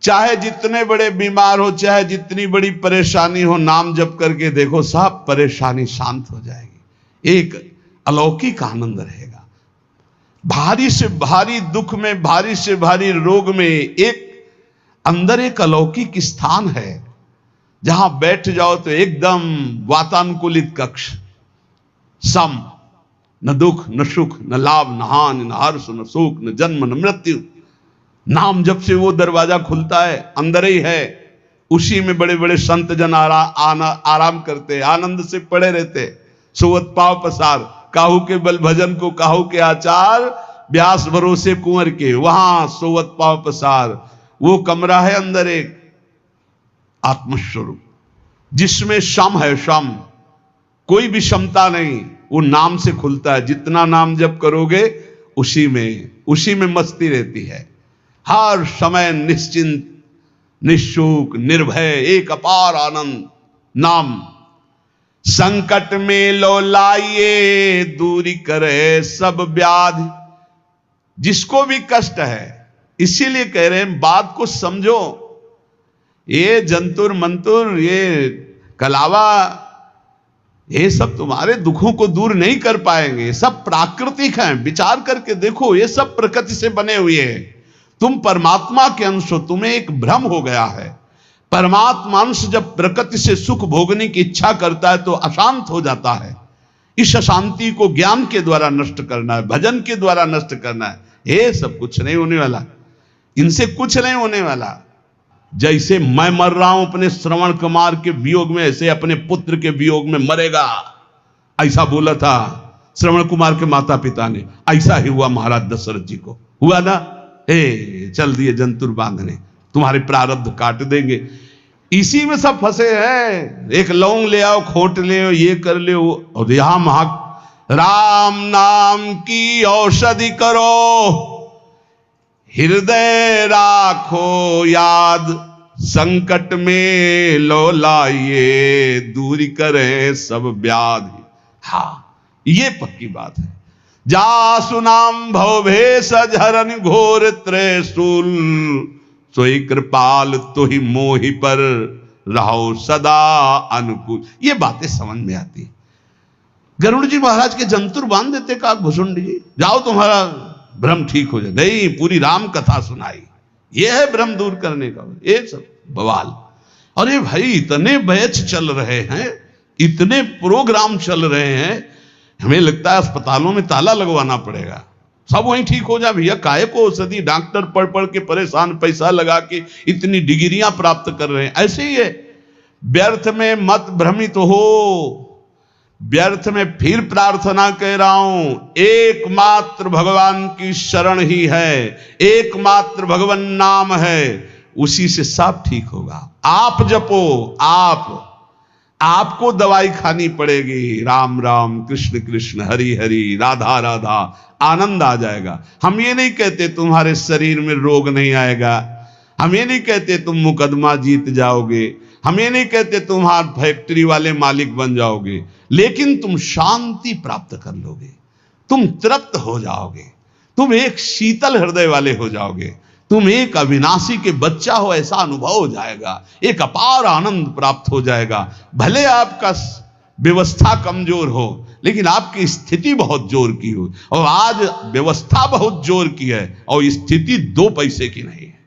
चाहे जितने बड़े बीमार हो, चाहे जितनी बड़ी परेशानी हो, नाम जप करके देखो, सब परेशानी शांत हो जाएगी। एक अलौकिक आनंद रहेगा। भारी से भारी दुख में, भारी से भारी रोग में एक अंदर एक अलौकिक स्थान है, जहां बैठ जाओ तो एकदम वातानुकूलित कक्ष, सम, न दुख न सुख, न लाभ न हानि, न हर्ष न शोक, न जन्म न मृत्यु। नाम जब से वो दरवाजा खुलता है, अंदर ही है। उसी में बड़े बड़े संत जन आराम करते, आनंद से पड़े रहते। सोवत पाव पसार, काहू के बल भजन को काहू के आचार, व्यास भरोसे कुंवर के, वहां सोवत पाव पसार। वो कमरा है अंदर एक आत्मस्वरूप, जिसमें शम है, शम, कोई भी क्षमता नहीं, वो नाम से खुलता है। जितना नाम जप करोगे उसी में मस्ती रहती है। हर समय निश्चिंत, निशुक, निर्भय, एक अपार आनंद। नाम संकट में लो लाइए, दूरी करे सब व्याधि। जिसको भी कष्ट है, इसीलिए कह रहे हैं बात को समझो। ये जंतुर मंतुर, ये कलावा, ये सब तुम्हारे दुखों को दूर नहीं कर पाएंगे। ये सब प्राकृतिक हैं। विचार करके देखो, ये सब प्रकृति से बने हुए हैं। तुम परमात्मा के अंश हो, तुम्हें एक भ्रम हो गया है। परमात्मा अंश जब प्रकृति से सुख भोगने की इच्छा करता है तो अशांत हो जाता है। इस अशांति को ज्ञान के द्वारा नष्ट करना है, भजन के द्वारा नष्ट करना है। ये सब कुछ नहीं होने वाला, इनसे कुछ नहीं होने वाला। जैसे मैं मर रहा हूं अपने श्रवण कुमार के वियोग में, ऐसे अपने पुत्र के वियोग में मरेगा, ऐसा बोला था श्रवण कुमार के माता पिता ने। ऐसा ही हुआ महाराज दशरथ जी को, हुआ ना। चल दिए जंतुर बांधने, तुम्हारे प्रारब्ध काट देंगे। इसी में सब फंसे हैं। एक लौंग ले आओ, खोट ले आओ, ये कर ले, और यहां राम नाम की औषधि करो, हृदय राखो याद, संकट में लो लाइए, दूरी करे सब व्याधि। हाँ, ये पक्की बात है। जासु नाम भवभेष झरन घोर त्रिशूल, सोई कृपाल तो ही मोहि पर रहो सदा अनुकूल। ये बातें समझ में आती। गरुड़ जी महाराज के जंतुर बांध देते काकभूषुंड जी, जाओ तुम्हारा भ्रम ठीक हो जाए। नहीं, पूरी राम कथा सुनाई। यह है भ्रम दूर करने का, ये सब बवाल। अरे भाई, इतने बैच चल रहे हैं, इतने प्रोग्राम चल रहे हैं, हमें लगता है अस्पतालों में ताला लगवाना पड़ेगा, सब वहीं ठीक हो जाए। भैया काहे को औषधि, डॉक्टर पढ़ पढ़ के परेशान, पैसा लगा के इतनी डिग्रियां प्राप्त कर रहे हैं। ऐसे ही है, व्यर्थ में मत भ्रमित हो। व्यर्थ में फिर प्रार्थना कह रहा हूं, एकमात्र भगवान की शरण ही है, एकमात्र भगवान नाम है, उसी से सब ठीक होगा। आप जपो, आपको दवाई खानी पड़ेगी। राम राम, कृष्ण कृष्ण, हरि हरि, राधा राधा, आनंद आ जाएगा। हम ये नहीं कहते तुम्हारे शरीर में रोग नहीं आएगा, हम ये नहीं कहते तुम मुकदमा जीत जाओगे, हम ये नहीं कहते तुम्हार फैक्ट्री वाले मालिक बन जाओगे, लेकिन तुम शांति प्राप्त कर लोगे, तुम तृप्त हो जाओगे, तुम एक शीतल हृदय वाले हो जाओगे, तुम एक अविनाशी के बच्चा हो ऐसा अनुभव हो जाएगा, एक अपार आनंद प्राप्त हो जाएगा। भले आपका व्यवस्था कमजोर हो, लेकिन आपकी स्थिति बहुत जोर की हो। और आज व्यवस्था बहुत जोर की है और स्थिति 2 पैसे की नहीं है।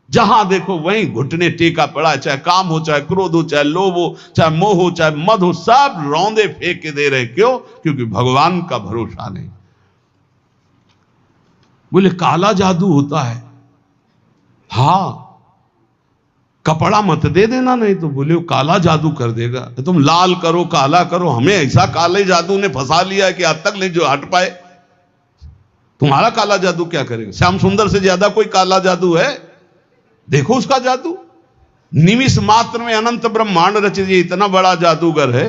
जहां देखो वहीं घुटने टेका पड़ा, चाहे काम हो, चाहे क्रोध हो, चाहे लोभ हो, चाहे मोह हो, चाहे मद हो, सब रौंदे फेंक के दे रहे। क्यों? क्योंकि भगवान का भरोसा नहीं। बोले काला जादू होता है। हाँ, कपड़ा मत दे देना, नहीं तो बोले वो काला जादू कर देगा। तुम लाल करो, काला करो, हमें ऐसा काले जादू ने फंसा लिया है कि आज तक नहीं जो हट पाए। तुम्हारा काला जादू क्या करेगा? श्याम सुंदर से ज्यादा कोई काला जादू है? देखो उसका जादू, निमिष मात्र में अनंत ब्रह्मांड रच दिए, इतना बड़ा जादूगर है।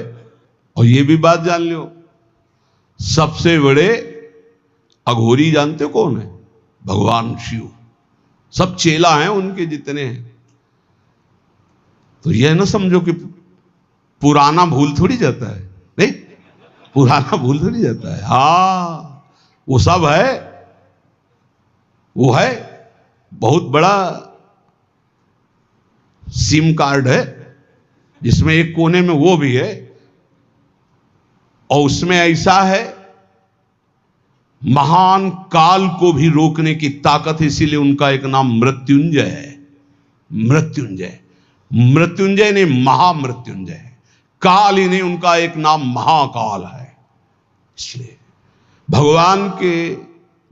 और ये भी बात जान लो, सबसे बड़े अघोरी जानते हो कौन है? भगवान शिव। सब चेला हैं उनके जितने हैं। तो यह ना समझो कि पुराना भूल थोड़ी जाता है, नहीं, पुराना भूल थोड़ी जाता है। हाँ, वो सब है, वो है बहुत बड़ा सिम कार्ड है जिसमें एक कोने में वो भी है, और उसमें ऐसा है महान काल को भी रोकने की ताकत, इसीलिए उनका एक नाम मृत्युंजय है। मृत्युंजय, मृत्युंजय नहीं महामृत्युंजय है, काल ही नहीं, उनका एक नाम महाकाल है। इसलिए भगवान के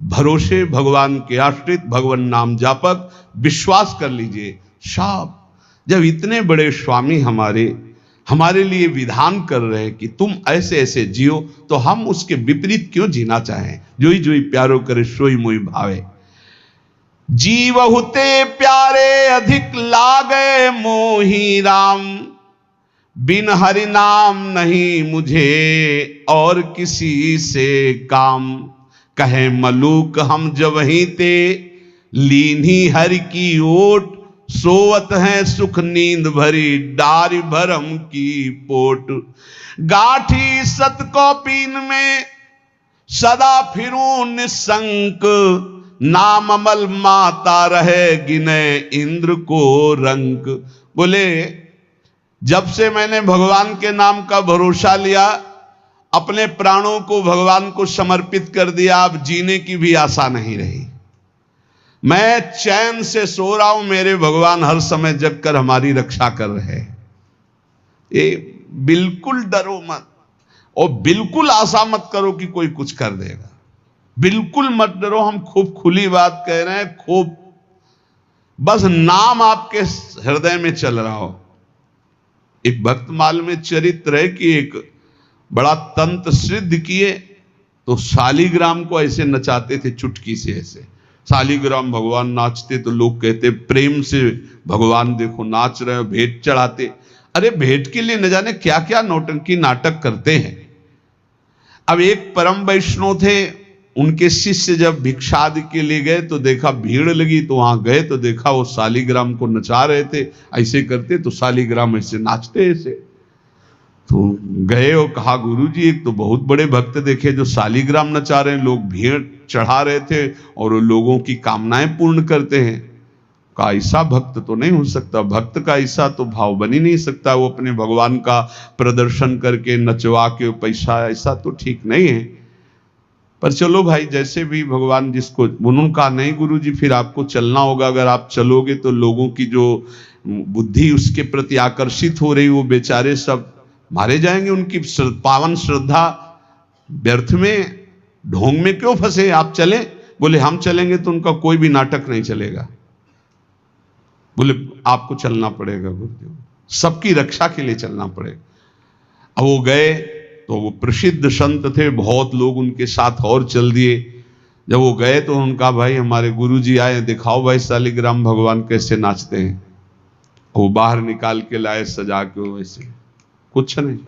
भरोसे, भगवान के आश्रित, भगवान नाम जापक, विश्वास कर लीजिए साहब, जब इतने बड़े स्वामी हमारे लिए विधान कर रहे हैं कि तुम ऐसे ऐसे जियो, तो हम उसके विपरीत क्यों जीना चाहें। जोई जोई प्यारो करे सोई मोई भावे, जीवहुते प्यारे अधिक लागे मोही राम, बिन हरि नाम नहीं मुझे और किसी से काम, कहे मलूक हम जब ही ते लीनी हरि की ओट, सोवत है सुख नींद भरी डारी भरम की पोट, गाठी सत को पीन में सदा फिरूं निसंक, नाम अमल माता रहे गिने इंद्र को रंक। बोले जब से मैंने भगवान के नाम का भरोसा लिया, अपने प्राणों को भगवान को समर्पित कर दिया, अब जीने की भी आशा नहीं रही। मैं चैन से सो रहा हूं, मेरे भगवान हर समय जगकर हमारी रक्षा कर रहे हैं। ये बिल्कुल डरो मत और बिल्कुल आशा मत करो कि कोई कुछ कर देगा। बिल्कुल मत डरो, हम खूब खुली बात कह रहे हैं, खूब बस नाम आपके हृदय में चल रहा हो। एक भक्तमाल में चरित्र है कि एक बड़ा तंत्र सिद्ध किए तो शालिग्राम को ऐसे नचाते थे चुटकी से, ऐसे शालिग्राम भगवान नाचते तो लोग कहते प्रेम से भगवान देखो नाच रहे हो, भेंट चढ़ाते। अरे भेंट के लिए न जाने क्या क्या नौटंकी नाटक करते हैं। अब एक परम वैष्णव थे, उनके शिष्य जब भिक्षा आदि के लिए गए तो देखा भीड़ लगी, तो वहां गए तो देखा वो शालिग्राम को नचा रहे थे, ऐसे करते तो शालिग्राम ऐसे नाचते ऐसे। तो गए और कहा गुरुजी एक तो बहुत बड़े भक्त देखे जो शालिग्राम नचा रहे हैं, लोग भीड़ चढ़ा रहे थे और लोगों की कामनाएं पूर्ण करते हैं। का ऐसा भक्त तो नहीं हो सकता, भक्त का ऐसा तो भाव बन ही नहीं सकता, वो अपने भगवान का प्रदर्शन करके नचवा के पैसा, ऐसा तो ठीक नहीं है। पर चलो भाई जैसे भी भगवान जिसको, उन्होंने कहा नहीं गुरुजी फिर आपको चलना होगा, अगर आप चलोगे तो लोगों की जो बुद्धि उसके प्रति आकर्षित हो रही वो बेचारे सब मारे जाएंगे, उनकी पावन श्रद्धा व्यर्थ में ढोंग में क्यों फंसे, आप चले। बोले हम चलेंगे तो उनका कोई भी नाटक नहीं चलेगा। बोले आपको चलना पड़ेगा गुरुदेव, सबकी रक्षा के लिए चलना पड़ेगा। अब वो गए तो वो प्रसिद्ध संत थे, बहुत लोग उनके साथ और चल दिए। जब वो गए तो उनका भाई हमारे गुरुजी आए, दिखाओ भाई शालिग्राम भगवान कैसे नाचते हैं। वो बाहर निकाल के लाए सजा के, वैसे कुछ नहीं,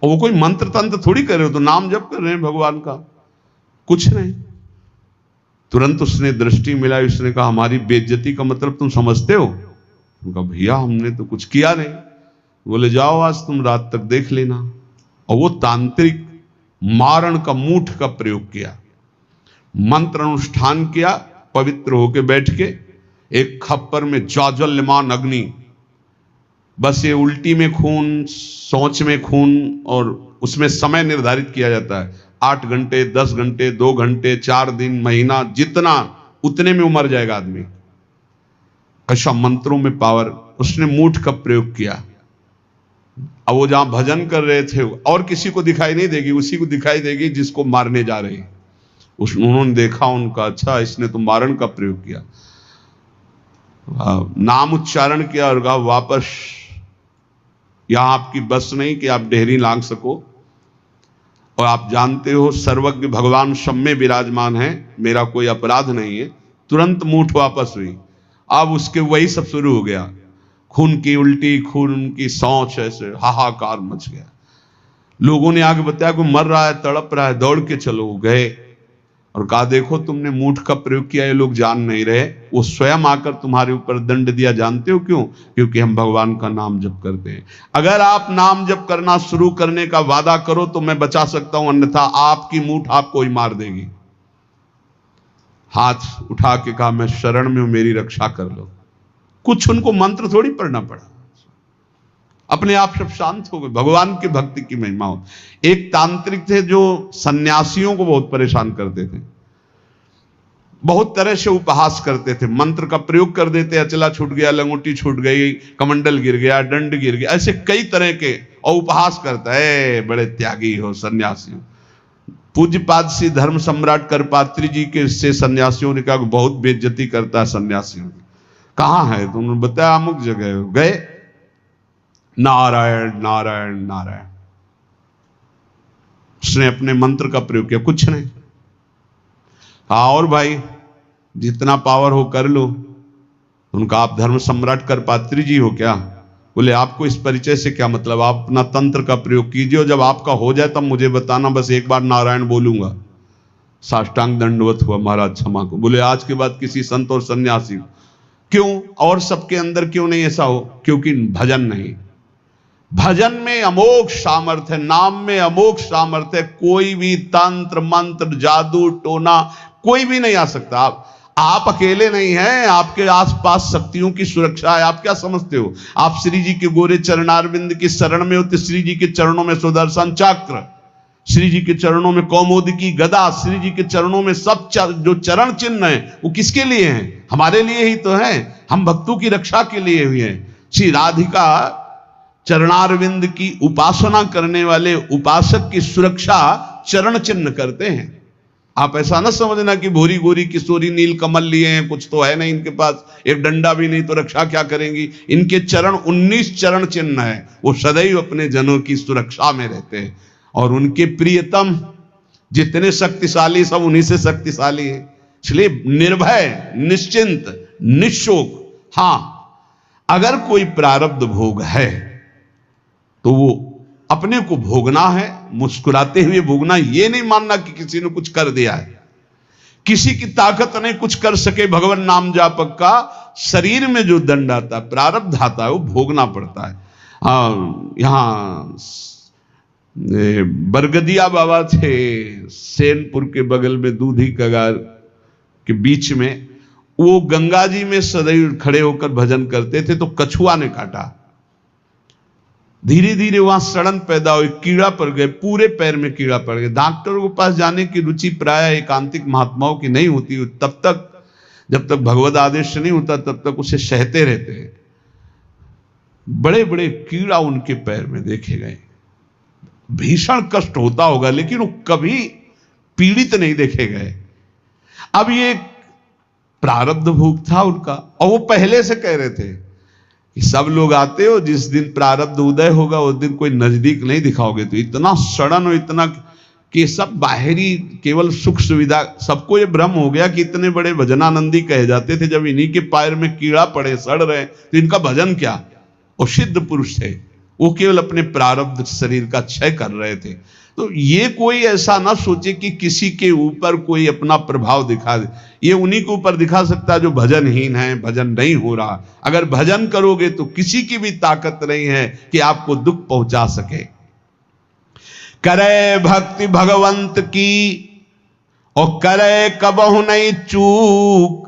और वो कोई मंत्र तंत्र थोड़ी कर रहे हो, तो नाम जप कर रहे हैं भगवान का, कुछ नहीं। तुरंत उसने दृष्टि मिलाई, उसने कहा हमारी बेइज्जती का मतलब तुम समझते हो। उनका भैया हमने तो कुछ किया नहीं। बोले जाओ आज तुम रात तक देख लेना। और वो तांत्रिक मारण का मूठ का प्रयोग किया, मंत्र अनुष्ठान किया, पवित्र होके बैठ के एक खप्पर में ज्वाज्वल्यमान अग्नि, बस ये उल्टी में खून, सोच में खून, और उसमें समय निर्धारित किया जाता है 8 घंटे 10 घंटे 2 घंटे 4 दिन महीना, जितना उतने में उमर जाएगा आदमी। ऐसा मंत्रों में पावर, उसने मूठ का प्रयोग किया। अब वो जहां भजन कर रहे थे और किसी को दिखाई नहीं देगी, उसी को दिखाई देगी जिसको मारने जा रहे हैं। उन्होंने देखा, उनका अच्छा इसने तो मारण का प्रयोग किया, नाम उच्चारण किया और कहा वापस यहां आपकी बस नहीं कि आप डेहरी लांग सको, और आप जानते हो सर्वज्ञ भगवान सब में विराजमान है, मेरा कोई अपराध नहीं है। तुरंत मूठ वापस हुई। अब उसके वही सब शुरू हो गया, खून की उल्टी, खून की सौंच, ऐसे हाहाकार मच गया। लोगों ने आगे बताया कोई मर रहा है, तड़प रहा है, दौड़ के चलो। गए और कहा देखो तुमने मूठ का प्रयोग किया, ये लोग जान नहीं रहे, वो स्वयं आकर तुम्हारे ऊपर दंड दिया। जानते हो क्यों? क्योंकि हम भगवान का नाम जप करते हैं। अगर आप नाम जप करना शुरू करने का वादा करो तो मैं बचा सकता हूं, अन्यथा आपकी मूठ आपको ही मार देगी। हाथ उठा के कहा मैं शरण में हूं, मेरी रक्षा कर लो। कुछ उनको मंत्र थोड़ी पढ़ना पड़ा, अपने आप सब शांत हो गए। भगवान की भक्ति की महिमा हो। एक तांत्रिक थे जो सन्यासियों को बहुत परेशान करते थे, बहुत तरह से उपहास करते थे, मंत्र का प्रयोग कर देते, अचला छूट गया, लंगोटी छूट गई, कमंडल गिर गया, दंड गिर गया, ऐसे कई तरह के, और उपहास करता है, बड़े त्यागी हो सन्यासी हो। पूज्यपाद श्री धर्म सम्राट करपात्री जी के से सन्यासियों ने कहा बहुत बेइज्जती करता है सन्यासियों की। कहां है? तो उन्होंने बताया अमुक जगह। गए, नारायण नारायण नारायण, उसने अपने मंत्र का प्रयोग किया, कुछ नहीं। हाँ और भाई जितना पावर हो कर लो। उनका आप धर्म सम्राट करपात्री जी हो क्या? बोले आपको इस परिचय से क्या मतलब, आप अपना तंत्र का प्रयोग कीजिए, जब आपका हो जाए तब मुझे बताना, बस एक बार नारायण बोलूंगा। साष्टांग दंडवत हुआ, महाराज क्षमा को। बोले आज के बाद किसी संत और सन्यासी को। क्यों? और सबके अंदर क्यों नहीं ऐसा हो? क्योंकि भजन नहीं। भजन में अमोघ सामर्थ्य है, नाम में अमोघ सामर्थ्य है। कोई भी तंत्र मंत्र जादू टोना कोई भी नहीं आ सकता। आप अकेले नहीं हैं, आपके आसपास शक्तियों की सुरक्षा है। आप क्या समझते हो? आप श्री जी के गोरे चरणारविंद की शरण में हो तो श्री जी के चरणों में सुदर्शन चक्र, श्री जी के चरणों में कौमुदी की गदा, श्री जी के चरणों में सब जो चरण चिन्ह है वो किसके लिए हैं? हमारे लिए ही तो है। हम भक्तों की रक्षा के लिए हुए हैं। श्री राधिका चरणारविंद की उपासना करने वाले उपासक की सुरक्षा चरण चिन्ह करते हैं। आप ऐसा ना समझना कि भूरी गोरी किशोरी नील कमल लिए हैं, कुछ तो है नहीं इनके पास, एक डंडा भी नहीं तो रक्षा क्या करेंगी। इनके चरण 19 चरण चिन्ह है, वो सदैव अपने जनों की सुरक्षा में रहते हैं। और उनके प्रियतम जितने शक्तिशाली सब उन्हीं से शक्तिशाली है। इसलिए निर्भय निश्चिंत निशोक। हां अगर कोई प्रारब्ध भोग है तो वो अपने को भोगना है, मुस्कुराते हुए भोगना। ये नहीं मानना कि किसी ने कुछ कर दिया है, किसी की ताकत नहीं कुछ कर सके। भगवान नाम जापक का शरीर में जो दंड आता है, प्रारब्ध आता है, वो भोगना पड़ता है। यहां बरगदिया बाबा थे सेनपुर के बगल में, दूधी कगार के बीच में। वो गंगा जी में सदैव खड़े होकर भजन करते थे, तो कछुआ ने काटा। धीरे धीरे वहां सड़न पैदा हुई, कीड़ा पड़ गए, पूरे पैर में कीड़ा पड़ गया। डॉक्टरों के पास जाने की रुचि प्राय एकांतिक महात्माओं की नहीं होती, तब तक जब तक भगवत आदेश नहीं होता तब तक उसे सहते रहते हैं। बड़े बड़े कीड़ा उनके पैर में देखे गए। भीषण कष्ट होता होगा, लेकिन वो कभी पीड़ित नहीं देखे गए। अब ये प्रारब्ध भोग था उनका, और वो पहले से कह रहे थे कि सब लोग आते हो, जिस दिन प्रारब्ध उदय होगा उस दिन कोई नजदीक नहीं दिखाओगे। तो इतना सड़न और इतना कि सब बाहरी केवल सुख सुविधा, सबको ये भ्रम हो गया कि इतने बड़े भजनानंदी कहे जाते थे, जब इन्हीं के पैर में कीड़ा पड़े सड़ रहे तो इनका भजन क्या। वो सिद्ध पुरुष थे, वो केवल अपने प्रारब्ध शरीर का क्षय कर रहे थे। तो ये कोई ऐसा ना सोचे कि किसी के ऊपर कोई अपना प्रभाव दिखा दे। ये उन्हीं के ऊपर दिखा सकता है जो भजनहीन है, भजन नहीं हो रहा। अगर भजन करोगे तो किसी की भी ताकत नहीं है कि आपको दुख पहुंचा सके। करे भक्ति भगवंत की और करे कबहु नहीं चूक,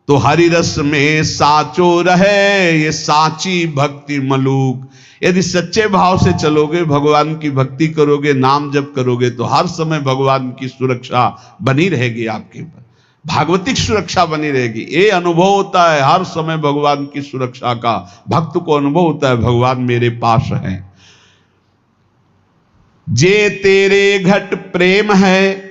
तो हरि रस में साचो रहे ये साची भक्ति मलूक। यदि सच्चे भाव से चलोगे, भगवान की भक्ति करोगे, नाम जप करोगे, तो हर समय भगवान की सुरक्षा बनी रहेगी आपके ऊपर, भागवतिक सुरक्षा बनी रहेगी। ये अनुभव होता है हर समय भगवान की सुरक्षा का। भक्त को अनुभव होता है भगवान मेरे पास है। जे तेरे घट प्रेम है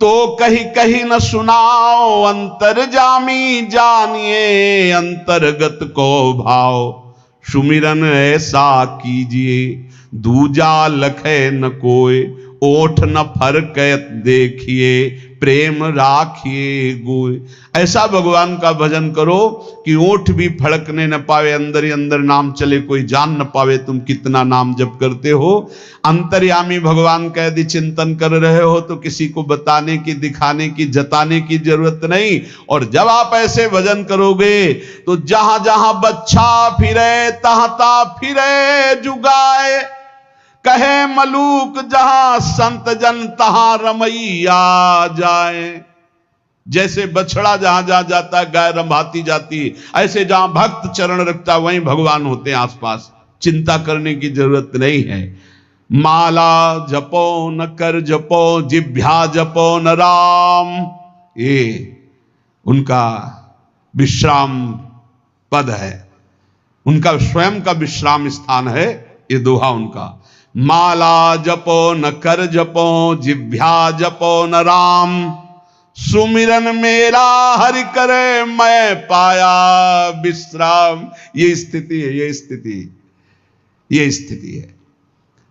तो कहीं कहीं न सुनाओ, अंतर्जामी जानिए अंतर्गत को भाव। सुमिरन ऐसा कीजिए दूजा लखे न कोय, ओठ न फरकत देखिए प्रेम राखिए गोय। ऐसा भगवान का भजन करो कि ओठ भी फड़कने न पावे, अंदर ही अंदर नाम चले, कोई जान न पावे तुम कितना नाम जप करते हो। अंतर्यामी भगवान का यदि चिंतन कर रहे हो तो किसी को बताने की, दिखाने की, जताने की जरूरत नहीं। और जब आप ऐसे भजन करोगे तो जहां जहां बच्चा फिरे तहां तहां फिरे जुगाए, कहे मलूक जहां संत जन तहां रमैया जाए। जैसे बछड़ा जहां जहां जाता है गाय रंभाती जाती है, ऐसे जहां भक्त चरण रखता वहीं भगवान होते हैं आसपास। चिंता करने की जरूरत नहीं है। माला जपो न कर जपो, जिभ्या जपो न राम, ये उनका विश्राम पद है, उनका स्वयं का विश्राम स्थान है ये दोहा उनका। माला जपो न कर जपो, जिभ्या जपो न राम, सुमिरन मेरा हरि करे मैं पाया विश्राम। ये स्थिति है, ये स्थिति है।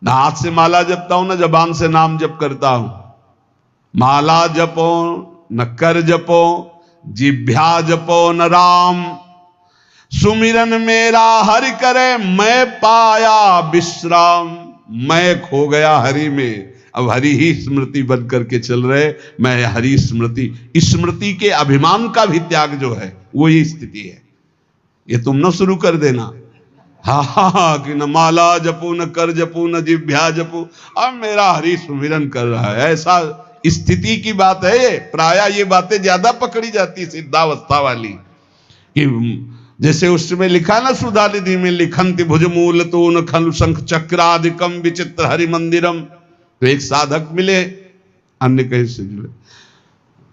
ना हाथ से माला जपता हूं, ना जबान से नाम जप करता हूं। माला जपो न कर जपो, जिभ्या जपो न राम, सुमिरन मेरा हरि करे मैं पाया विश्राम। मैं खो गया हरि में, अब हरि ही स्मृति बन करके चल रहे। मैं हरि स्मृति, स्मृति के अभिमान का भी त्याग जो है वो ये स्थिति है। ये तुम न शुरू कर देना हा कि न माला जपू न कर जपू न जिभ्या जपू, अब मेरा हरि सुमिरन कर रहा है, ऐसा स्थिति की बात है ये। प्रायः ये बातें ज्यादा पकड़ी जाती सिद्धावस्था वाली, कि जैसे उसमें लिखा ना सुधा निधि में, लिखंति भुजमूल तो न खलु शंख चक्रादिकम विचित्र हरि मंदिरम। तो एक साधक मिले अन्य कहीं से जुड़े,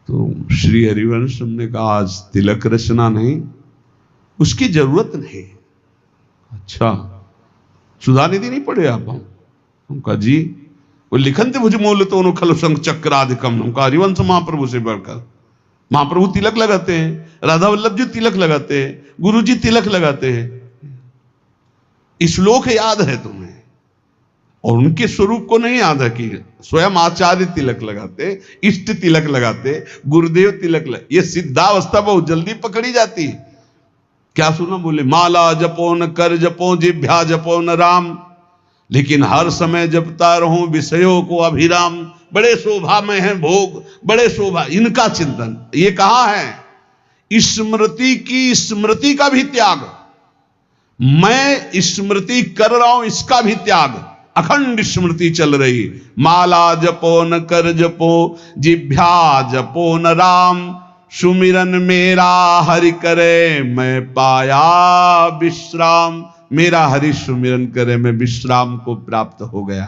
तो श्री हरिवंश ने कहा आज तिलक रचना नहीं, उसकी जरूरत नहीं। अच्छा सुधा निधि नहीं पढ़े आप? उनका जी वो लिखंति भुजमूल तो न खलु शंख चक्रादिकम, उनका हरिवंश महाप्रभु से बढ़कर। महाप्रभु तिलक लगाते हैं, राधा वल्लभ जी तिलक लगाते हैं, गुरु जी तिलक लगाते हैं। श्लोक याद है तुम्हें, और उनके स्वरूप को नहीं याद है कि स्वयं आचार्य तिलक लगाते, इष्ट तिलक लगाते, गुरुदेव तिलक लगाते। ये सिद्धावस्था बहुत जल्दी पकड़ी जाती है। क्या सुना बोले, माला जपो न कर जपो, जिभ्या जपो न राम, लेकिन हर समय जपता रहूं विषयों को अभिराम। बड़े शोभा में है भोग, बड़े शोभा, इनका चिंतन। ये कहा है स्मृति की, स्मृति का भी त्याग, मैं स्मृति कर रहा हूं इसका भी त्याग। अखंड स्मृति चल रही, माला जपो न कर जपो, जिभ्या जपो न राम, सुमिरन मेरा हरि करे मैं पाया विश्राम। मेरा हरि सुमिरन करे मैं विश्राम को प्राप्त हो गया।